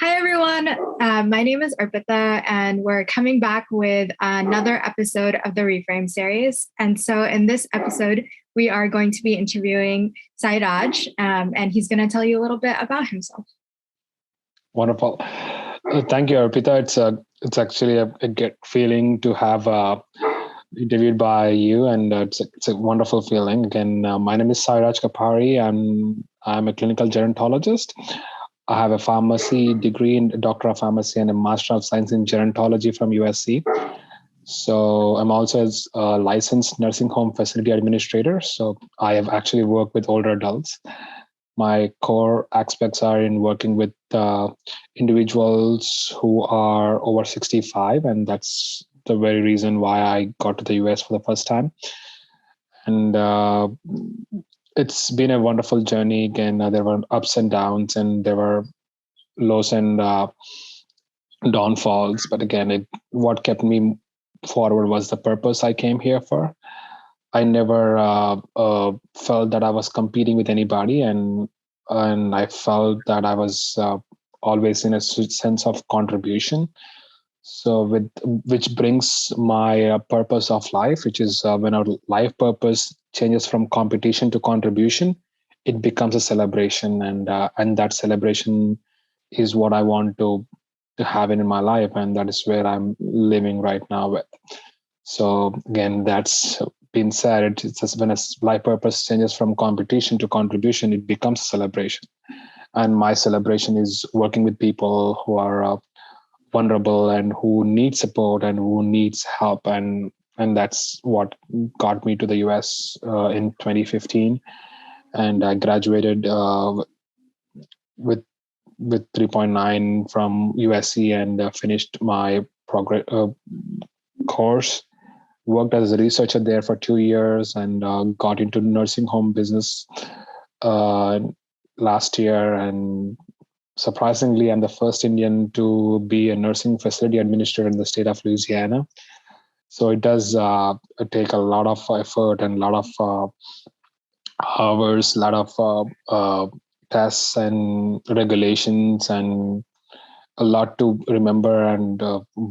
Hi, everyone. My name is Arpita, and we're coming back with another episode of the Reframe series. And so, in this episode, we are going to be interviewing Sai Raj, and he's going to tell you a little bit about himself. Wonderful. Thank you, Arpita. It's actually a good feeling to have interviewed by you, and it's a wonderful feeling. Again, my name is Sai Raj Kappari. I'm a clinical gerontologist. I have a pharmacy degree in Doctor of Pharmacy and a Master of Science in Gerontology from USC. So I'm also a licensed nursing home facility administrator. So I have actually worked with older adults. My core aspects are in working with individuals who are over 65, and that's the very reason why I got to the US for the first time. And it's been a wonderful journey. Again, there were ups and downs, and there were lows and downfalls. But again, what kept me forward was the purpose I came here for. I never felt that I was competing with anybody, and I felt that I was always in a sense of contribution. So, which brings my purpose of life, which is when our life purpose changes from competition to contribution, it becomes a celebration, and that celebration is what I want to have in my life, and that is where I'm living right now with. So again, that's been said. It's just when a life purpose changes from competition to contribution, it becomes a celebration. And my celebration is working with people who are vulnerable and who need support and who needs help, and that's what got me to the US in 2015, and I graduated with 3.9 from USC and finished my progress course. Worked as a researcher there for 2 years and got into nursing home business uh, last year. And surprisingly, I'm the first Indian to be a nursing facility administrator in the state of Louisiana. So it does take a lot of effort and a lot of hours, a lot of tests and regulations, and a lot to remember and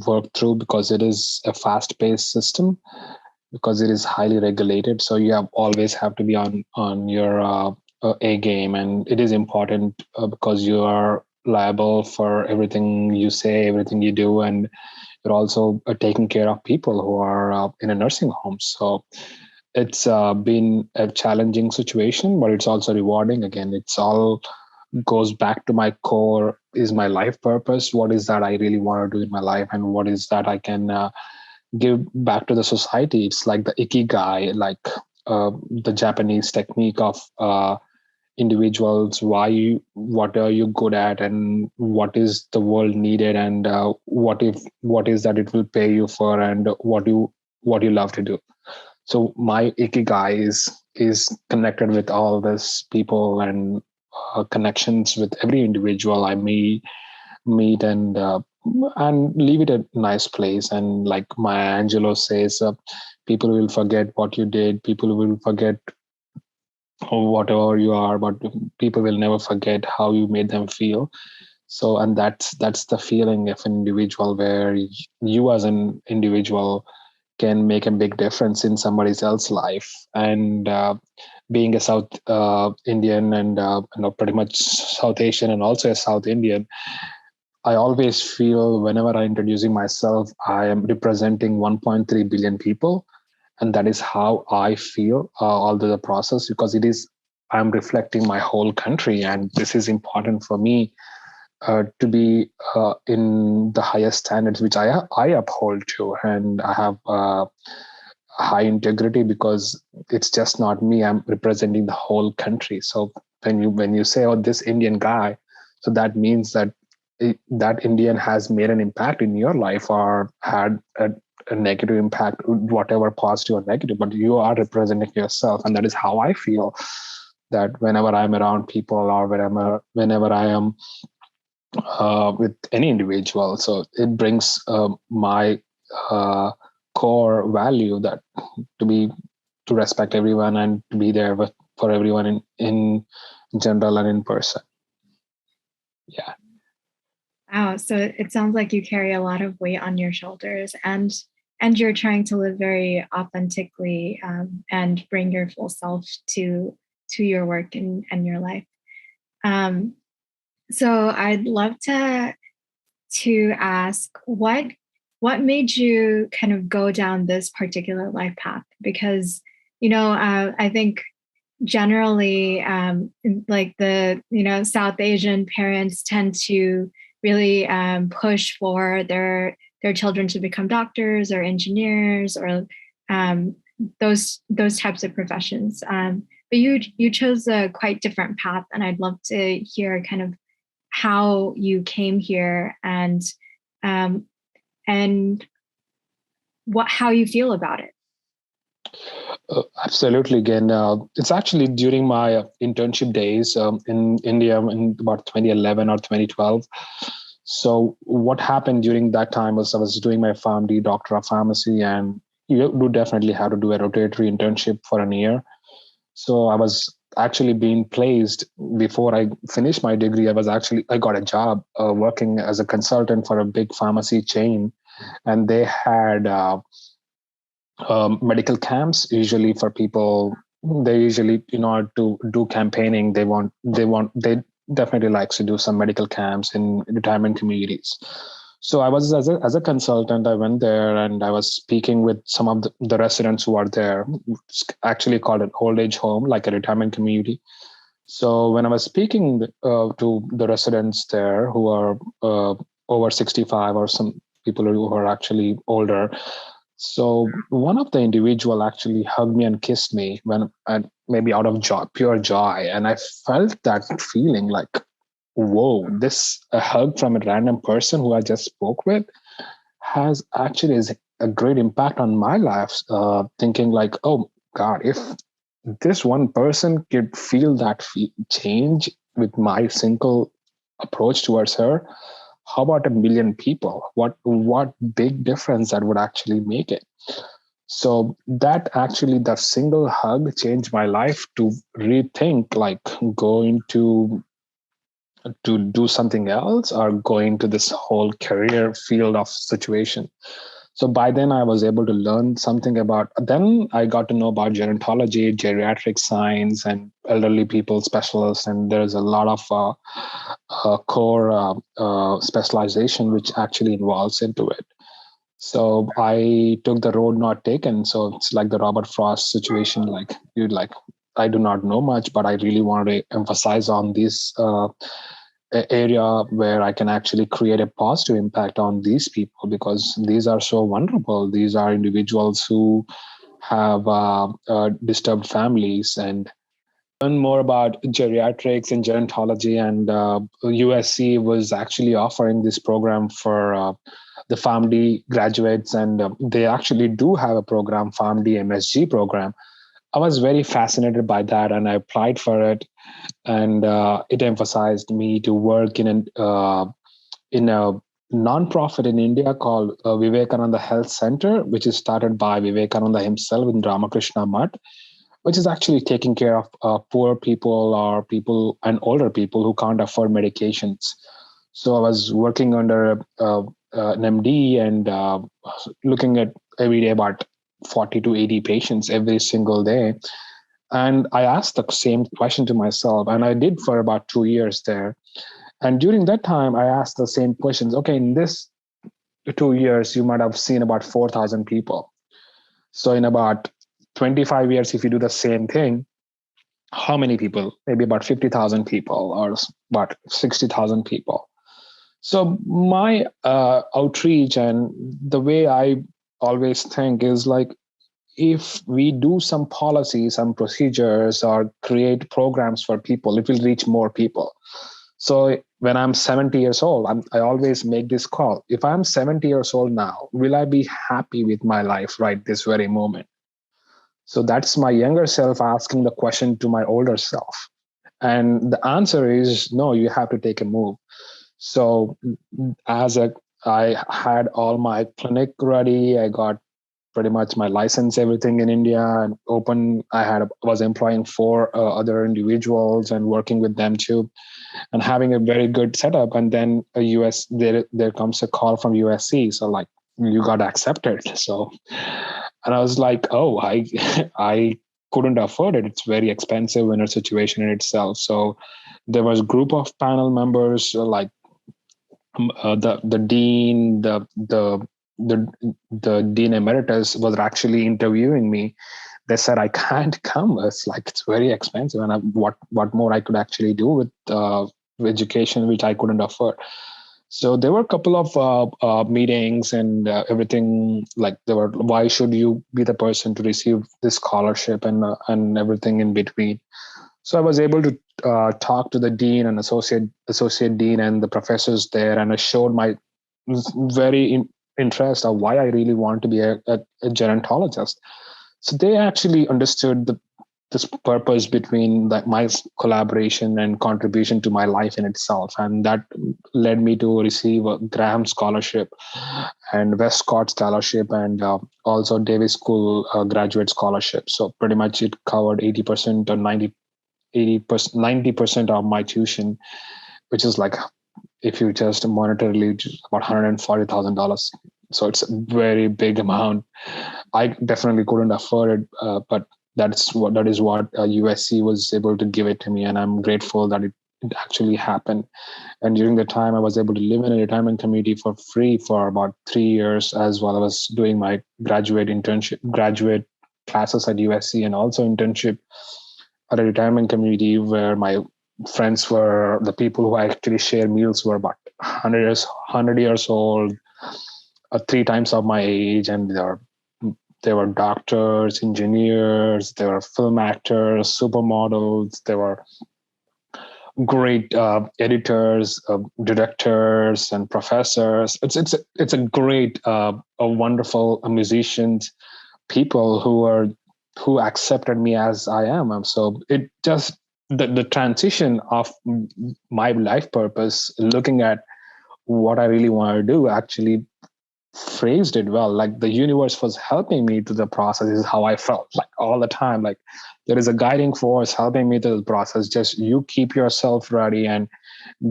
work through, because it is a fast-paced system, because it is highly regulated. So you always have to be on your A game, and it is important because you are liable for everything you say, everything you do, and you're also taking care of people who are in a nursing home. So it's been a challenging situation, but it's also rewarding. Again, it's all goes back to my core, is my life purpose. What is that I really want to do in my life, and what is that I can give back to the society? It's like the ikigai, like the Japanese technique of individuals. What are you good at, and what is the world needed, and what is that it will pay you for, and what you love to do. So my ikigai is connected with all this people and connections with every individual I meet, and leave it a nice place. And like Maya Angelou says, people will forget what you did, people will forget whatever you are, but people will never forget how you made them feel. So, and that's the feeling of an individual, where you as an individual can make a big difference in somebody else's life. And being a South Indian, and pretty much South Asian, and also a South Indian, I always feel whenever I'm introducing myself, I am representing 1.3 billion people, and that is how I feel all through the process, because I'm reflecting my whole country, and this is important for me to be in the highest standards which I uphold to, and I have high integrity, because it's just not me. I'm representing the whole country. So when you say, "Oh, this Indian guy," so that means that that Indian has made an impact in your life, or had a negative impact, whatever positive or negative, but you are representing yourself, and that is how I feel. That whenever I'm around people, or whenever I am with any individual. So it brings my core value, that to be to respect everyone and to be there for everyone in general and in person. Yeah. Wow. So it sounds like you carry a lot of weight on your shoulders, and you're trying to live very authentically, and bring your full self to your work and your life. Um, so I'd love to ask what made you kind of go down this particular life path? Because I think generally, like the South Asian parents tend to really push for their children to become doctors or engineers or um, those types of professions. But you chose a quite different path, and I'd love to hear kind of how you came here um, and what how you feel about it. Absolutely. Again, it's actually during my internship days in India in about 2011 or 2012. So what happened during that time was I was doing my PharmD, Doctor of Pharmacy, and you do definitely have to do a rotatory internship for a year. So I was actually being placed before I finished my degree. I got a job working as a consultant for a big pharmacy chain, and they had medical camps usually for people. They usually, in order to do campaigning, they definitely likes to do some medical camps in retirement communities. So I was as a consultant, I went there and I was speaking with some of the residents who are there. It's actually called an old age home, like a retirement community. So when I was speaking to the residents there who are over 65 or some people who are actually older, so one of the individual actually hugged me and kissed me when, and maybe out of joy, pure joy, and I felt that feeling like, whoa, this a hug from a random person who I just spoke with has actually is a great impact on my life. Thinking like, oh God, if this one person could feel that change with my single approach towards her, how about a million people? What big difference that would actually make it? So that single hug changed my life to rethink like going to do something else or going to this whole career field of situation. So by then I was able to learn something about, then I got to know about gerontology, geriatric science, and elderly people specialists. And there's a lot of core specialization which actually involves into it. So I took the road not taken. So it's like the Robert Frost situation. Like I do not know much, but I really wanted to emphasize on this area where I can actually create a positive impact on these people because these are so vulnerable. These are individuals who have disturbed families and learn more about geriatrics and gerontology. And USC was actually offering this program for the PharmD graduates, and they actually do have a program, PharmD MSG program. I was very fascinated by that, and I applied for it. And it emphasized me to work in a non-profit in India called Vivekananda Health Center, which is started by Vivekananda himself in Ramakrishna Mutt, which is actually taking care of poor people or people and older people who can't afford medications. So I was working under an MD and looking at every day about 40 to 80 patients every single day. And I asked the same question to myself, and I did for about 2 years there. And during that time, I asked the same questions. Okay, in this 2 years, you might have seen about 4,000 people. So in about 25 years, if you do the same thing, how many people? Maybe about 50,000 people or about 60,000 people. So my outreach and the way I always think is like, if we do some policies, some procedures, or create programs for people, it will reach more people. So when I'm 70 years old, I always make this call. If I'm 70 years old now, will I be happy with my life right this very moment? So that's my younger self asking the question to my older self. And the answer is no, you have to take a move. So as a I had all my clinic ready. I got pretty much my license, everything in India and open. Was employing four other individuals and working with them too, and having a very good setup. And then there comes a call from USC. So like, you got accepted. So, and I was like, oh, I couldn't afford it. It's very expensive in a situation in itself. So there was a group of panel members, the dean, the the dean emeritus was actually interviewing me. They said I can't come. It's very expensive, and what more I could actually do with education which I couldn't afford. So there were a couple of meetings and everything. Like there were, why should you be the person to receive this scholarship and everything in between. So I was able to talk to the dean and associate dean and the professors there, and I showed my interest of why I really want to be a gerontologist. So they actually understood this purpose between my collaboration and contribution to my life in itself, and that led me to receive a Graham Scholarship and Westcott Scholarship, and also Davis School Graduate Scholarship. So pretty much it covered 80% or 80%, 90% of my tuition, which is like, if you just monetarily, about $140,000. So it's a very big amount. I definitely couldn't afford it, but that is what USC was able to give it to me, and I'm grateful that it actually happened. And during the time, I was able to live in a retirement community for free for about 3 years, as well as doing my graduate classes at USC, and also internship at a retirement community where my friends were the people who I actually share meals were about 100 years old, 3 times of my age, and there were doctors, engineers, there were film actors, supermodels, there were great editors, directors, and professors. It's a great, a wonderful musicians, people who accepted me as I am. So it just the transition of my life purpose, looking at what I really want to do, actually phrased it well. Like the universe was helping me to the process, is how I felt like all the time. Like there is a guiding force helping me to the process. Just you keep yourself ready and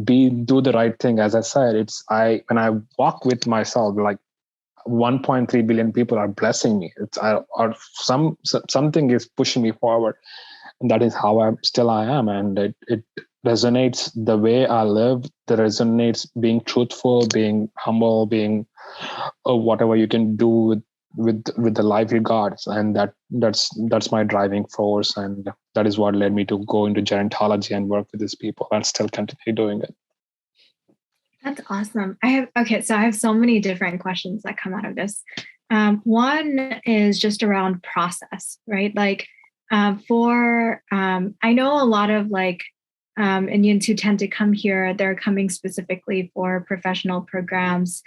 do the right thing. As I said, when I walk with myself, like 1.3 billion people are blessing me. Or something is pushing me forward, and that is how I am. And it resonates the way I live. That resonates being truthful, being humble, being whatever you can do with the life you got. And that's my driving force, and that is what led me to go into gerontology and work with these people and still continue doing it. That's awesome. I have so many different questions that come out of this. One is just around process, right? Like I know a lot of Indians who tend to come here, they're coming specifically for professional programs,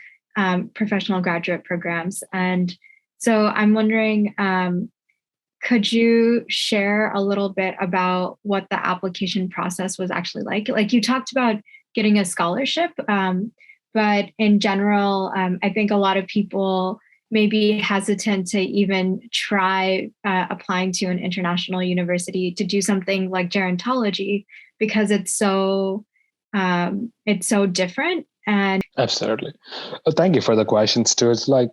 professional graduate programs. And so I'm wondering, could you share a little bit about what the application process was actually like? Like you talked about getting a scholarship, but in general, I think a lot of people may be hesitant to even try applying to an international university to do something like gerontology because it's so different. And absolutely, thank you for the questions too. It's like,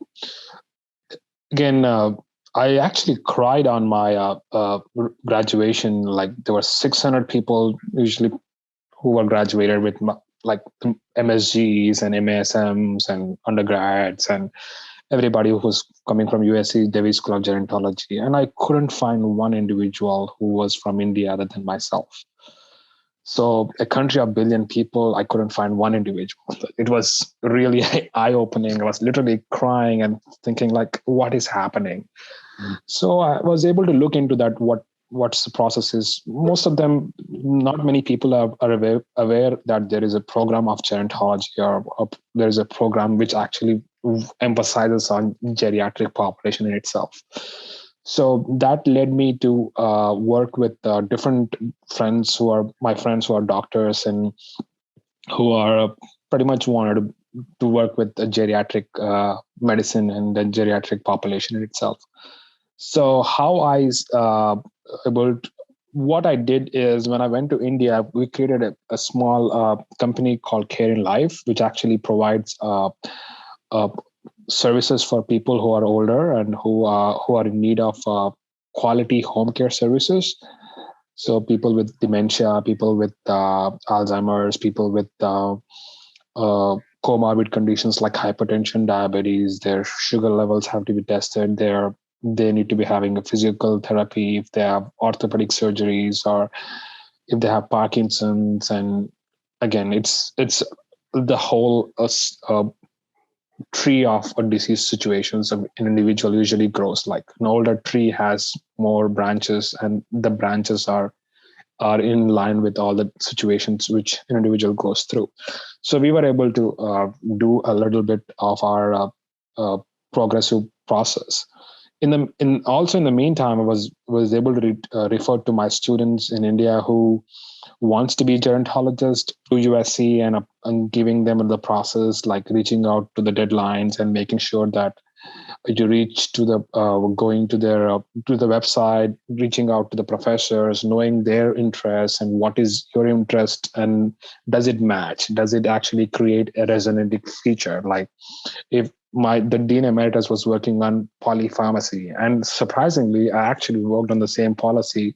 again, I actually cried on my graduation. Like there were 600 people usually who were graduated with like MSGs and MASMs and undergrads and everybody who was coming from USC Davis School of Gerontology. And I couldn't find one individual who was from India other than myself. So a country of 1 billion people, I couldn't find one individual. It was really eye-opening. I was literally crying and thinking like, what is happening? So I was able to look into that, what's the process is. Most of them, not many people are aware that there is a program of gerontology, or there is a program which actually emphasizes on geriatric population in itself. So that led me to work with different friends who are doctors and who are pretty much wanted to work with the geriatric medicine and the geriatric population in itself. So how I able to, what I did is when I went to India, we created a small company called Care in Life, which actually provides uh, services for people who are older and who are in need of quality home care services. So people with dementia, people with Alzheimer's, people with comorbid conditions like hypertension, diabetes, their sugar levels have to be tested. They need to be having a physical therapy if they have orthopedic surgeries or if they have Parkinson's. And again, it's the whole tree of a disease situations an individual usually grows. Like an older tree has more branches, and the branches are in line with all the situations which an individual goes through. So we were able to do a little bit of our uh, progressive process. In the meantime, I was able to refer to my students in India who wants to be a gerontologist to USC, and giving them the process, like reaching out to the deadlines and making sure that you reach to the going to the website, reaching out to the professors, knowing their interests and what is your interest, and does it match, does it actually create a resonating feature. Like if the dean emeritus was working on polypharmacy, and surprisingly I actually worked on the same polypharmacy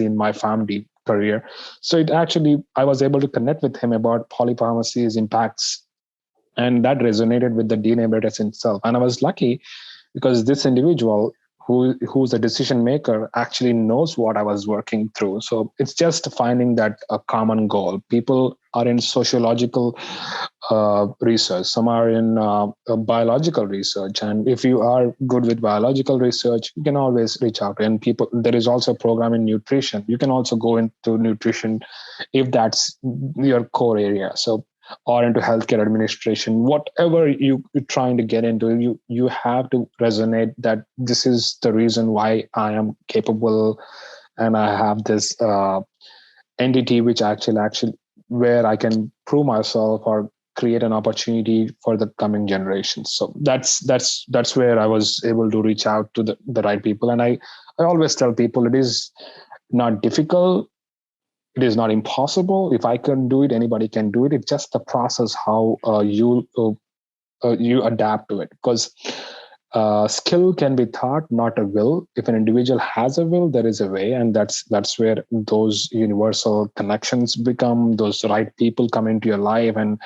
in my family career. So it actually, I was able to connect with him about polypharmacy's impacts, and that resonated with the dean emeritus himself. And I was lucky because this individual who's a decision maker actually knows what I was working through. So it's just finding that a common goal. People are in sociological research, some are in biological research, and if you are good with biological research, you can always reach out. And people, there is also a program in nutrition. You can also go into nutrition if that's your core area. So, or into healthcare administration, whatever you're trying to get into, you have to resonate that this is the reason why I am capable, and I have this entity which actually where I can prove myself or create an opportunity for the coming generations. So that's where I was able to reach out to the right people. And I always tell people it is not difficult. It is not impossible. If I can do it, anybody can do it. It's just the process how you adapt to it. Because skill can be taught, not a will. If an individual has a will, there is a way, and that's where those universal connections become. Those right people come into your life, and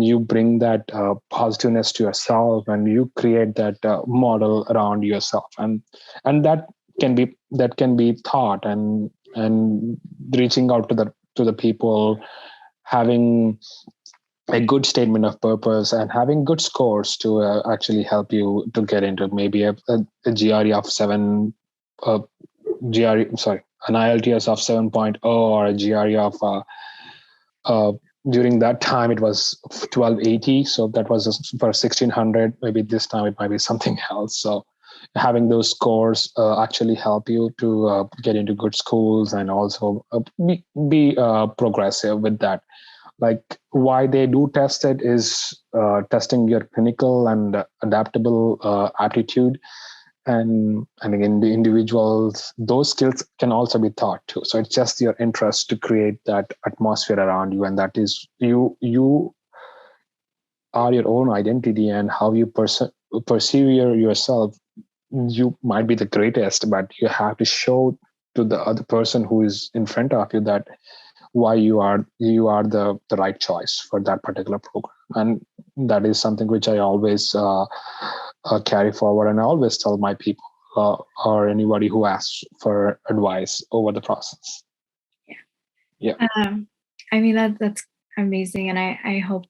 you bring that positiveness to yourself, and you create that model around yourself, and that can be taught, and reaching out to the people, having a good statement of purpose and having good scores to actually help you to get into maybe a GRE of 7, uh, an IELTS of 7.0, or a GRE of uh, during that time it was 1280. So that was for 1600. Maybe this time it might be something else. So having those scores actually help you to get into good schools, and also be progressive with that. Like why they do test it is testing your clinical and adaptable aptitude, and again the individuals, those skills can also be taught too. So it's just your interest to create that atmosphere around you, and that is you are your own identity, and how you perceive yourself. You might be the greatest, but you have to show to the other person who is in front of you that why you are the right choice for that particular program. And that is something which I always carry forward, and I always tell my people or anybody who asks for advice over the process. Yeah. I mean that's amazing, and I hope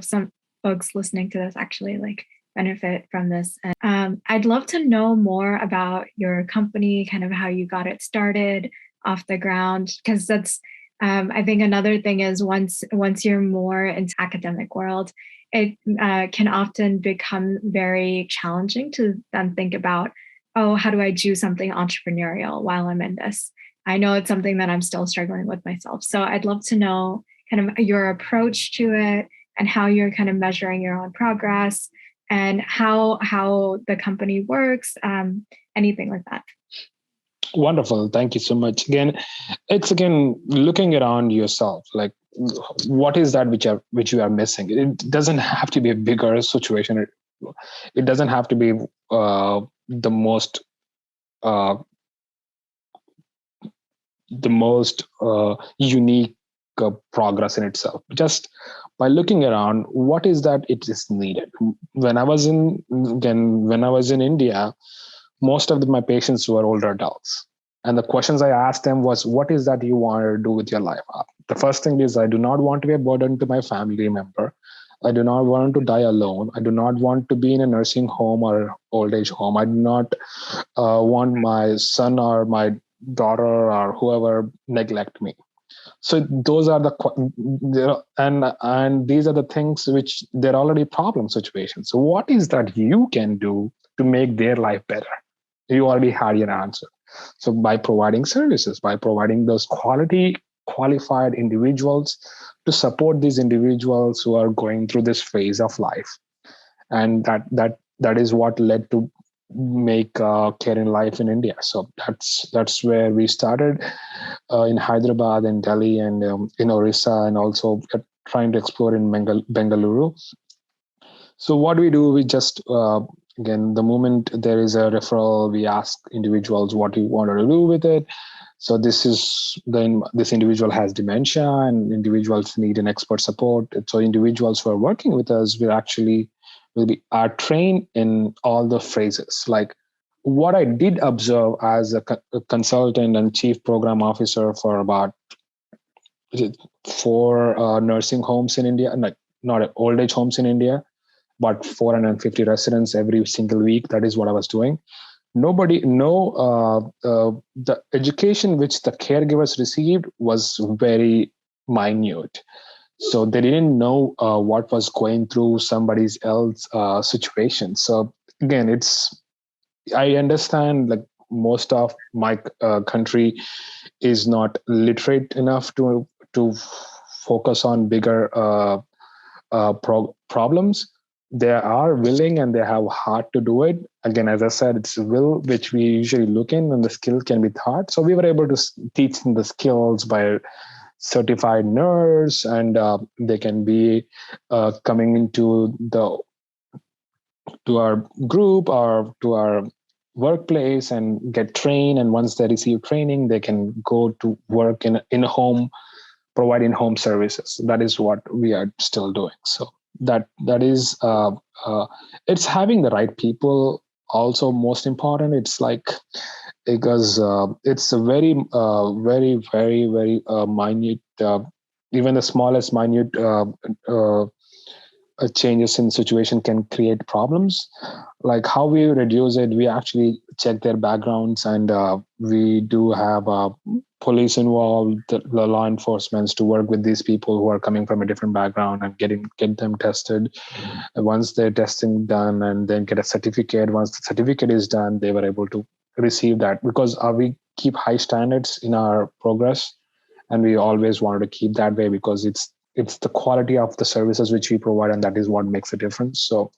some folks listening to this actually like benefit from this. And I'd love to know more about your company, kind of how you got it started off the ground, because that's I think another thing is once you're more into academic world, it can often become very challenging to then think about, oh, how do I do something entrepreneurial while I'm in this? I know it's something that I'm still struggling with myself. So I'd love to know kind of your approach to it and how you're kind of measuring your own progress and how the company works, anything like that. Wonderful. Thank you so much. It's looking around yourself, like what is that which you are missing? It doesn't have to be a bigger situation. It doesn't have to be the most uh, unique progress in itself. Just by looking around, what is that it is needed? When I was in India, most of my patients were older adults. And the questions I asked them was, what is that you want to do with your life? The first thing is, I do not want to be a burden to my family member. I do not want to die alone. I do not want to be in a nursing home or old age home. I do not want my son or my daughter or whoever neglect me. So those are and these are the things which they're already problem situations. So what is that you can do to make their life better? You already had your answer. So by providing services, by providing those qualified individuals to support these individuals who are going through this phase of life, and that is what led to make care in life in India. So that's where we started in Hyderabad, in Delhi, and in Orissa, and also trying to explore in Bengaluru. So what we do, we just again, the moment there is a referral, we ask individuals what you want to do with it. So this individual has dementia, and individuals need an expert support. So individuals who are working with us are trained in all the phrases. Like what I did observe as a consultant and chief program officer for about 4 nursing homes in India, not old age homes in India, but 450 residents every single week. That is what I was doing. The education which the caregivers received was very minute. So they didn't know what was going through somebody else's situation. So again, I understand like most of my country is not literate enough to focus on bigger problems. They are willing and they have heart to do it. Again, as I said, it's will which we usually look in, and the skill can be taught. So we were able to teach them the skills by certified nurse, and they can be coming into to our group or to our workplace and get trained. And once they receive training, they can go to work in a home, provide in-home services. That is what we are still doing. So that is it's having the right people also most important. It's like, because it's a very very minute, even the smallest minute changes in situation can create problems. Like how we reduce it, we actually check their backgrounds, and we do have police involved, the law enforcement, to work with these people who are coming from a different background and get them tested. And once their testing done, and then get a certificate. Once the certificate is done, they were able to receive that, because we keep high standards in our progress, and we always wanted to keep that way, because it's the quality of the services which we provide, and that is what makes a difference. So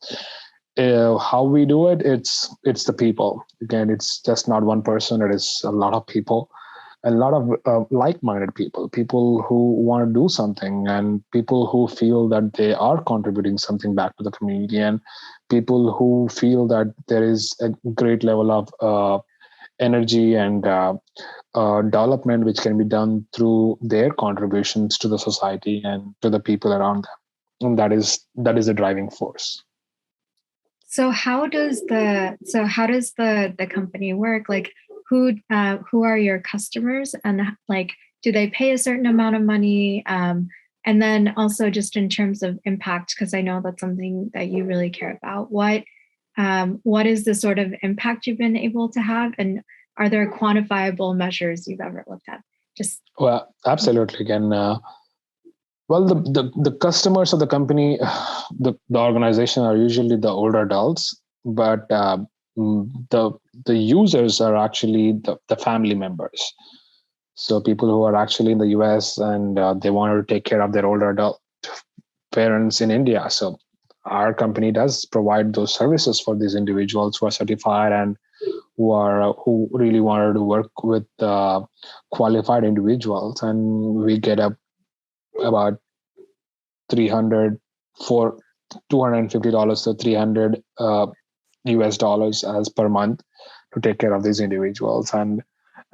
how we do it, it's the people. Again, it's just not one person. It is a lot of people, a lot of like-minded people who want to do something, and people who feel that they are contributing something back to the community, and people who feel that there is a great level of energy and development which can be done through their contributions to the society and to the people around them. And that is the driving force. So how does the company work? Like who are your customers, and like do they pay a certain amount of money? And then also just in terms of impact, because I know that's something that you really care about. What is the sort of impact you've been able to have, and are there quantifiable measures you've ever looked at? Well, absolutely. Again, well, the customers of the company, the organization are usually the older adults, but the users are actually the family members. So people who are actually in the US and they wanted to take care of their older adult parents in India. So our company does provide those services for these individuals who are certified and who really wanted to work with qualified individuals, and we get about 300 for $250 to 300 US dollars as per month to take care of these individuals, and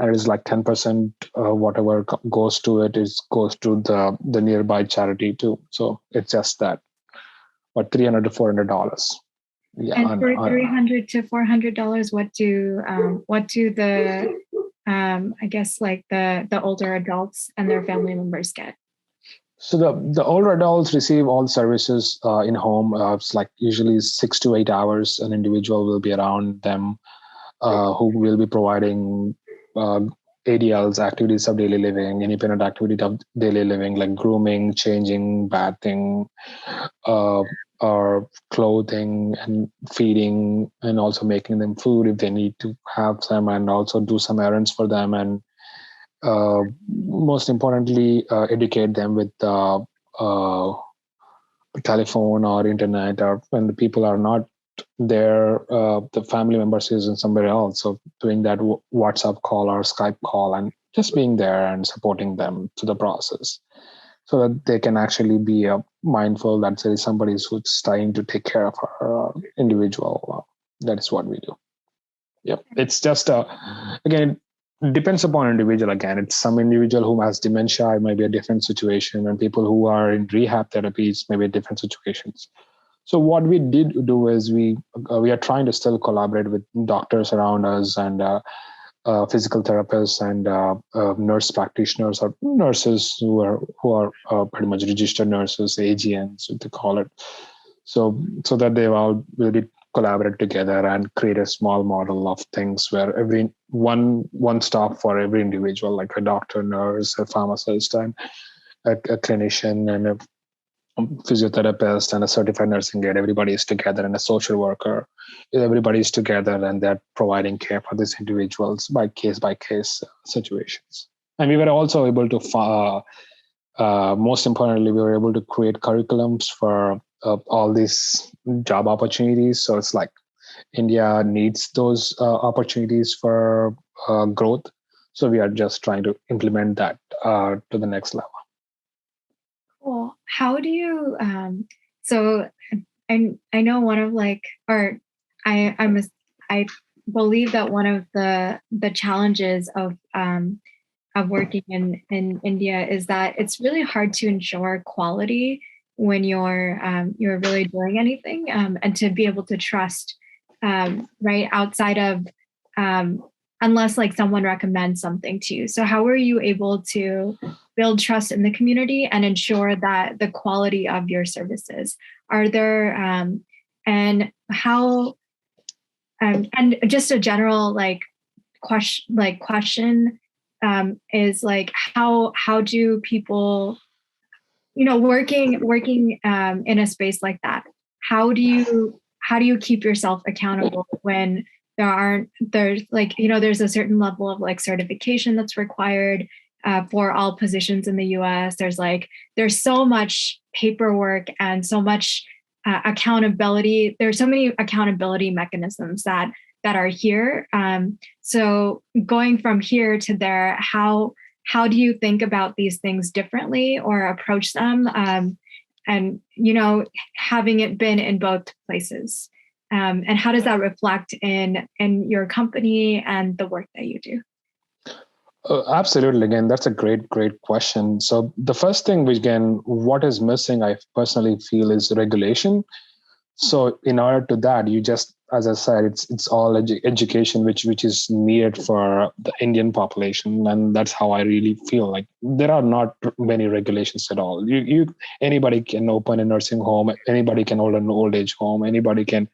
it's like 10% whatever goes to it is goes to the nearby charity too. So it's just that, but $300 to $400. Yeah, And for $300 to $400, what do the I guess like the older adults and their family members get? so the older adults receive all services in home. It's like usually 6 to 8 hours. An individual will be around them, who will be providing uh, ADLs, activities of daily living, independent activity of daily living, like grooming, changing, bathing, uh, or clothing and feeding, and also making them food if they need to have some, and also do some errands for them, and most importantly, educate them with uh, telephone or internet, or when the people are not there, the family members is in somewhere else. So doing that WhatsApp call or Skype call and just being there and supporting them to the process so that they can actually be mindful that there is somebody who's trying to take care of our individual. That is what we do. Yep. It's just, again, it depends upon individual. Again, it's some individual who has dementia, it might be a different situation, and people who are in rehab therapies, maybe different situations. So what we did do is we are trying to still collaborate with doctors around us, and physical therapists, and nurse practitioners or nurses who are pretty much registered nurses, AGNs, what they call it. So that they all will be collaborate together and create a small model of things where every one stop for every individual, like a doctor, nurse, a pharmacist, and a clinician, and a physiotherapist, and a certified nursing aide. Everybody is together, and a social worker. Everybody is together, and they're providing care for these individuals by case situations. And we were also able to, most importantly, we were able to create curriculums for all these job opportunities. So it's like India needs those opportunities for growth. So we are just trying to implement that to the next level. Cool. How do you so I know one of like, or I believe that one of the challenges of working in India is that it's really hard to ensure quality when you're really doing anything, and to be able to trust, right, outside of, unless like someone recommends something to you. So how are you able to build trust in the community and ensure that the quality of your services are there, and how, and just a general like question, is like how do people, working in a space like that, how do you keep yourself accountable when there's like, there's a certain level of like certification that's required for all positions in the US. There's so much paperwork and so much accountability. There's so many accountability mechanisms that are here. So going from here to there, how do you think about these things differently or approach them? And having it been in both places, and how does that reflect in your company and the work that you do? Absolutely. Again, that's a great question. So the first thing, what is missing, I personally feel, is regulation. So in order to that, you just, as I said, it's all education, which is needed for the Indian population, and that's how I really feel. Like there are not many regulations at all. Anybody can open a nursing home, anybody can own an old age home, anybody can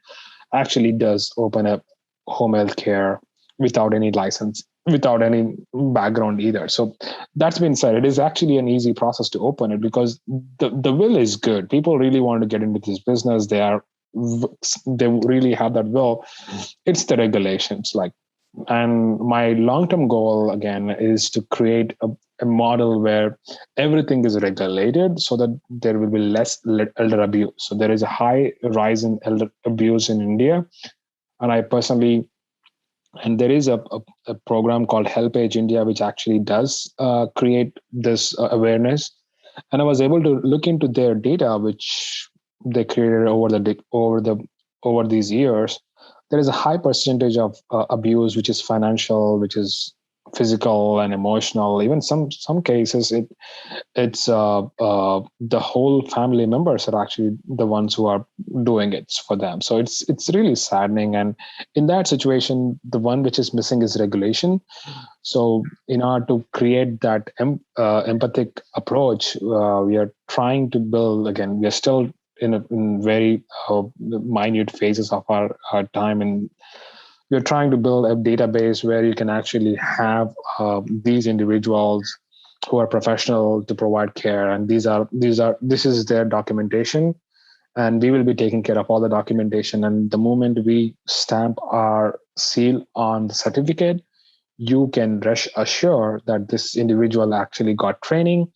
actually does open a home health care without any license, without any background either. So that's been said. It is actually an easy process to open it because the will is good. People really want to get into this business. They really have that will. It's the regulations. Like And my long-term goal, again, is to create a model where everything is regulated so that there will be less elder abuse. So there is a high rise in elder abuse in India. And I personally, and there is a program called Help Age India, which actually does create this awareness. And I was able to look into their data, which they created over these years. There is a high percentage of abuse, which is financial, which is physical and emotional. Even some cases, it's the whole family members are actually the ones who are doing it for them. So it's really saddening. And in that situation, the one which is missing is regulation. So in order to create that empathic approach, we are trying to build, again, we are still in very minute phases of our time, and we're trying to build a database where you can actually have these individuals who are professional to provide care, and this is their documentation, and we will be taking care of all the documentation. And the moment we stamp our seal on the certificate, you can rest assure that this individual actually got training.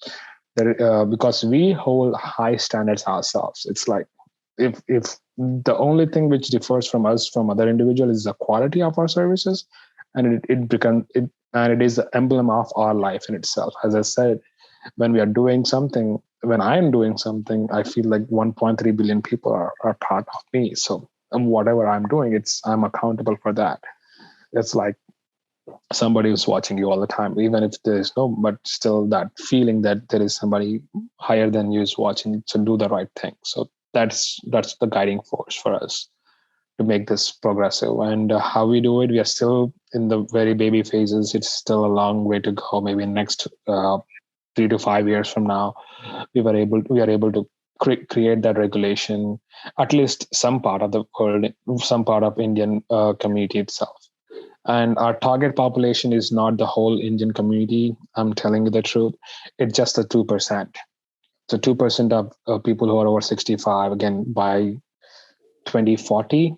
Because we hold high standards ourselves. It's like, if the only thing which differs from us from other individuals is the quality of our services, and it is the emblem of our life in itself. As I said, when I am doing something, I feel like 1.3 billion people are part of me. So whatever I'm doing, I'm accountable for that. It's like somebody who's watching you all the time, even if there is no, but still that feeling that there is somebody higher than you is watching, to do the right thing. So that's the guiding force for us to make this progressive. And how we do it, we are still in the very baby phases. It's still a long way to go. Maybe next 3 to 5 years from now, we are able to create that regulation, at least some part of the world, some part of Indian community itself. And our target population is not the whole Indian community. I'm telling you the truth. It's just the 2%. So 2% of people who are over 65, again, by 2040,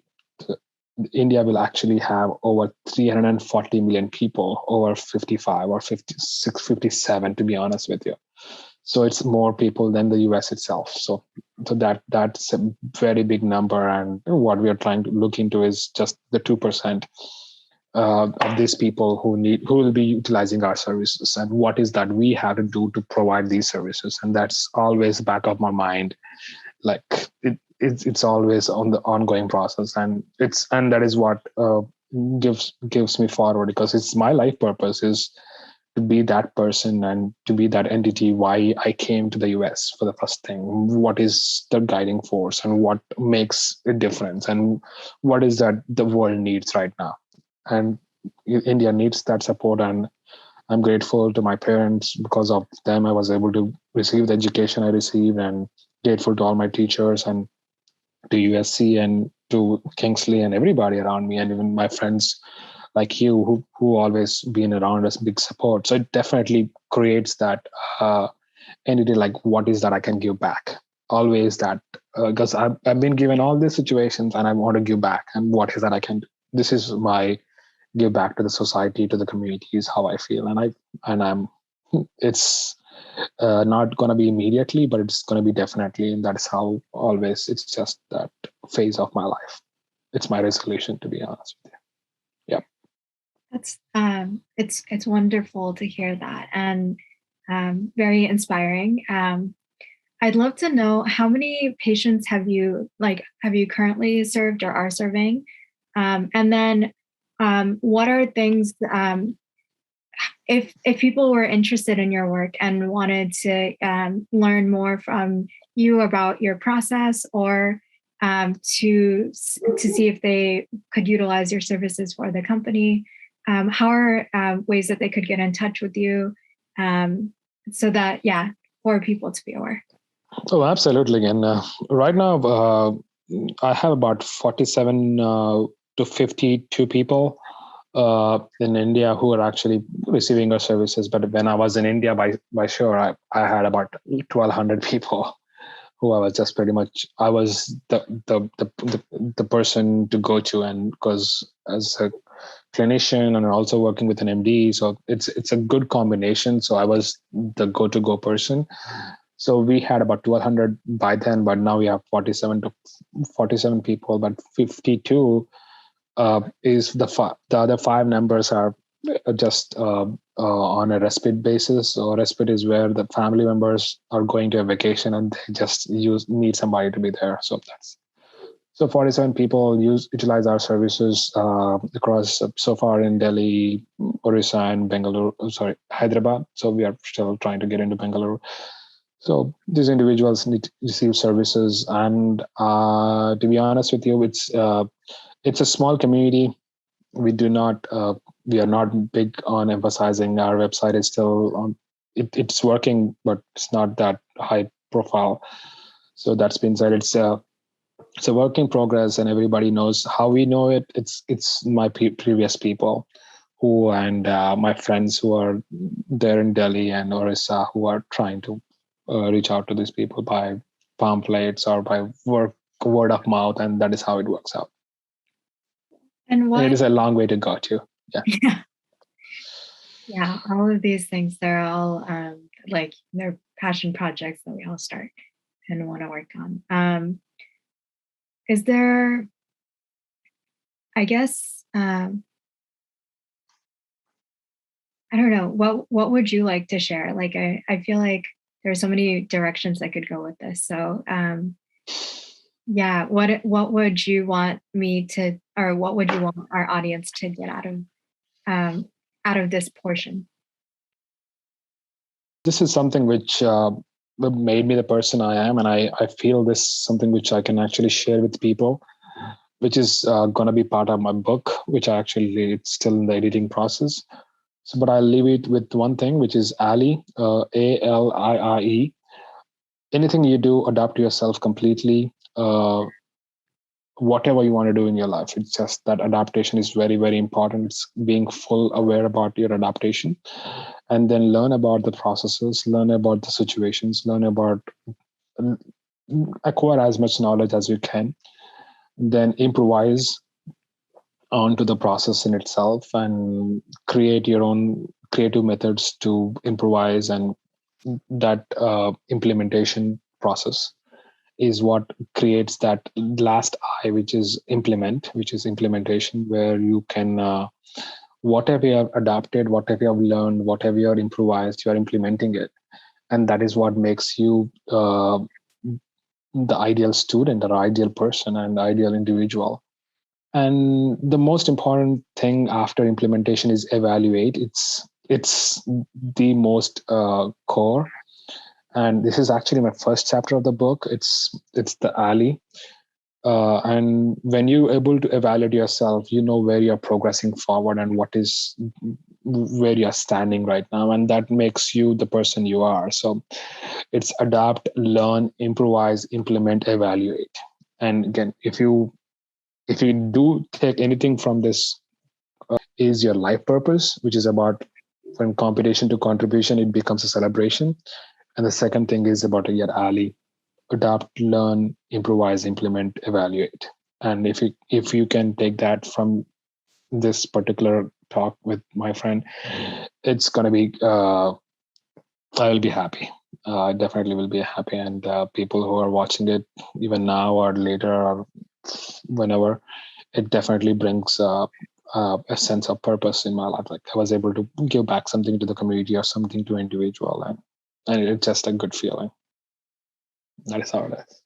India will actually have over 340 million people over 55 or 56, 57, to be honest with you. So it's more people than the US itself. So that's a very big number. And what we are trying to look into is just the 2%. Of these people who will be utilizing our services, and what is that we have to do to provide these services. And that's always back of my mind. Like it's always on the ongoing process, and that is what gives me forward, because it's my life purpose is to be that person and to be that entity. Why I came to the US for the first thing, what is the guiding force, and what makes a difference, and what is that the world needs right now. And India needs that support, and I'm grateful to my parents. Because of them, I was able to receive the education I received, and grateful to all my teachers, and to USC, and to Kingsley, and everybody around me, and even my friends like you who always been around as big support. So it definitely creates that entity, like, what is that I can give back? Always that, because I've been given all these situations and I want to give back, and what is that I can do? This is my give back to the society, to the community, is how I feel. And I'm it's not going to be immediately, but it's going to be definitely. And that's how always, it's just that phase of my life. It's my resolution, to be honest with you. Yeah. That's it's wonderful to hear that, and very inspiring. I'd love to know, how many patients have you currently served or are serving? And then what are things, if people were interested in your work and wanted to learn more from you about your process, or to see if they could utilize your services for the company, how are ways that they could get in touch with you, so that, for people to be aware? Oh, absolutely. And right now, I have about 47 to 52 people in India who are actually receiving our services. But when I was in India, by sure, I had about 1,200 people who I was just pretty much, I was the person to go to. And because as a clinician and also working with an MD. So it's a good combination. So I was the go person. So we had about 1,200 by then, but now we have 47 people. But 52 is the other five numbers are just on a respite basis. So respite is where the family members are going to a vacation and they just need somebody to be there. So 47 people utilize our services across so far in Delhi, Orissa, and Hyderabad. So we are still trying to get into Bangalore. So these individuals need to receive services, and to be honest with you, it's a small community. We do not we are not big on emphasizing. Our website is still on. It's working, but it's not that high profile. So that's been said. It's a work in progress, and everybody knows how we know it. It's my previous people who and my friends who are there in Delhi and Orissa who are trying to reach out to these people by pamphlets or by word of mouth, and that is how it works out. And it is a long way to go to. Yeah. Yeah, all of these things, they're all like they're passion projects that we all start and want to work on. Is there, I guess, I don't know, what would you like to share? Like, I feel like there's so many directions I could go with this. So yeah, what would you want me to, or what would you want our audience to get out of this portion? This is something which made me the person I am, and I feel this is something which I can actually share with people, which is going to be part of my book, which it's still in the editing process. So, but I'll leave it with one thing, which is ALIRE, ALIRE. Anything you do, adapt yourself completely. Whatever you want to do in your life, it's just that adaptation is very, very important. It's being full aware about your adaptation, and then learn about the processes, learn about the situations, acquire as much knowledge as you can, then improvise onto the process in itself and create your own creative methods to improvise. And that implementation process is what creates that last I, which is implementation, where you can whatever you have adapted, whatever you have learned, whatever you have improvised, you are implementing it. And that is what makes you the ideal student or ideal person and ideal individual. And the most important thing after implementation is evaluate. It's the most core. And this is actually my first chapter of the book. It's the alley. And when you're able to evaluate yourself, you know where you're progressing forward and where you're standing right now. And that makes you the person you are. So it's adapt, learn, improvise, implement, evaluate. And again, if you do take anything from this, is your life purpose, which is about from competition to contribution, it becomes a celebration. And the second thing is about your alley: adapt, learn, improvise, implement, evaluate. And if you can take that from this particular talk with my friend, it's going to be I will be happy. I definitely will be happy. And people who are watching it even now or later or whenever, it definitely brings a sense of purpose in my life. Like I was able to give back something to the community or something to individual, and it's just a good feeling. That is how it is.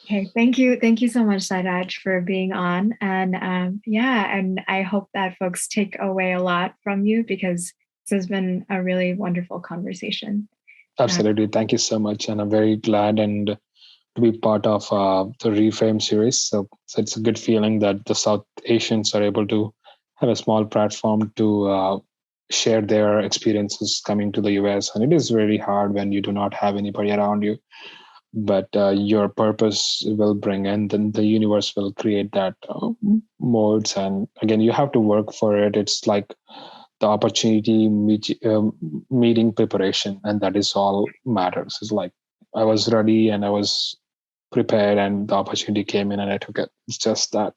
Okay, thank you so much, Sai Raj, for being on. And and I hope that folks take away a lot from you, because this has been a really wonderful conversation. Absolutely. Thank you so much. And I'm very glad and to be part of the Reframe series. So it's a good feeling that the South Asians are able to have a small platform to share their experiences coming to the US. And it is really hard when you do not have anybody around you. But your purpose will bring, and then the universe will create that modes. And again, you have to work for it. It's like the opportunity meeting preparation, and that is all matters. It's like I was ready and I was prepared, and the opportunity came in, and I took it. It's just that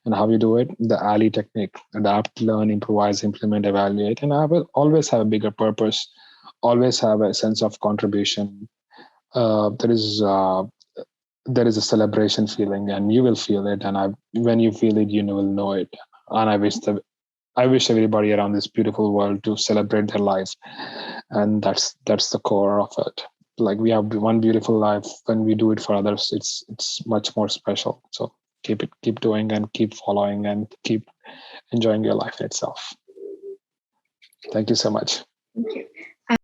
And how you do it? The alley technique: adapt, learn, improvise, implement, evaluate. And I will always have a bigger purpose, always have a sense of contribution. Uh, there is uh, there is a celebration feeling, and you will feel it. And when you feel it, you will know it. And I wish everybody around this beautiful world to celebrate their life, and that's the core of it. Like, we have one beautiful life. When we do it for others, it's much more special. So keep doing, and keep following, and keep enjoying your life itself. Thank you so much. Thank you.